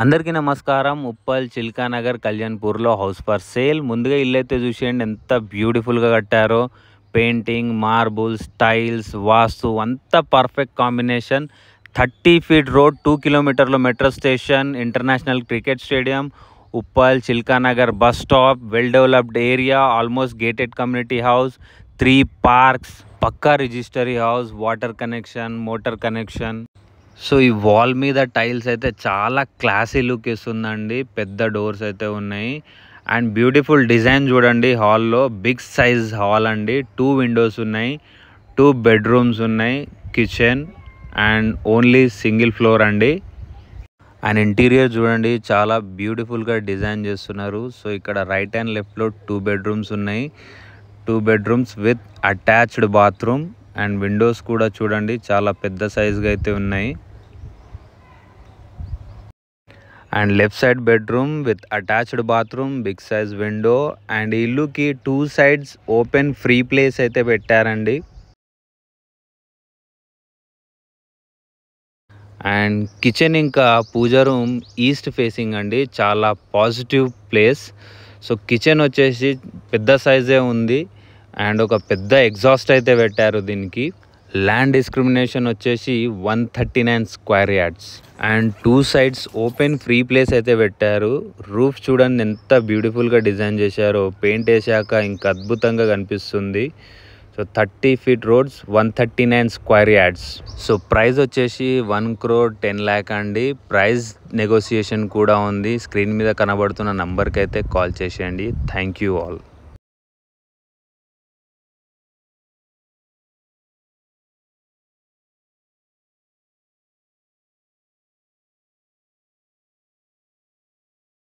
అందరికీ నమస్కారం. ఉప్పల్ చిల్కానగర్ కళ్యాణ్పూర్లో హౌస్ ఫర్ సేల్. ముందుగా ఇల్లైతే చూసేయండి ఎంత బ్యూటిఫుల్గా కట్టారో. పెయింటింగ్, మార్బుల్స్, టైల్స్, వాస్తు అంతా పర్ఫెక్ట్ కాంబినేషన్. 30 ఫీట్ రోడ్, 2 కిలోమీటర్లో metro station, international cricket stadium, Uppal Chilkanagar bus stop, well developed area, almost gated community house, 3 parks, pucca registry house, water connection, motor connection. So ఈ wall మీద టైల్స్ అయితే చాలా classy look ఇస్తుందండి. పెద్ద doors అయితే ఉన్నాయి and beautiful design చూడండి. హాల్లో బిగ్ సైజ్ హాల్ అండి. 2 విండోస్ ఉన్నాయి, 2 బెడ్రూమ్స్ ఉన్నాయి, kitchen and only single floor అండి. అండ్ ఇంటీరియర్ చూడండి చాలా బ్యూటిఫుల్గా డిజైన్ చేస్తున్నారు. సో ఇక్కడ రైట్ అండ్ లెఫ్ట్లో 2 బెడ్రూమ్స్ ఉన్నాయి, 2 bedrooms with attached bathroom and windows కూడా చూడండి చాలా పెద్ద సైజ్గా అయితే ఉన్నాయి. And left side bedroom with attached bathroom, big size window and ఇల్లుకి 2 సైడ్స్ ఓపెన్ ఫ్రీ ప్లేస్ అయితే పెట్టారండి. అండ్ కిచెన్ ఇంకా పూజ రూమ్ ఈస్ట్ ఫేసింగ్ అండి. చాలా పాజిటివ్ ప్లేస్. సో కిచెన్ వచ్చేసి పెద్ద సైజే ఉంది అండ్ ఒక పెద్ద ఎగ్జాస్ట్ అయితే పెట్టారు దీనికి. ల్యాండ్ డిస్క్రిమినేషన్ వచ్చేసి 139 square yards and 2 sides open free place అయితే పెట్టారు. రూఫ్ చూడండి ఎంత బ్యూటిఫుల్గా డిజైన్ చేశారో. పెయింట్ వేసాక ఇంకా అద్భుతంగా కనిపిస్తుంది. So 30 feet roads, 139 square yards. So price వచ్చేసి 1,10 lakh అండి. ప్రైస్ నెగోసియేషన్ కూడా ఉంది. స్క్రీన్ మీద కనబడుతున్న నంబర్కి అయితే కాల్ చేసేయండి. Thank you all.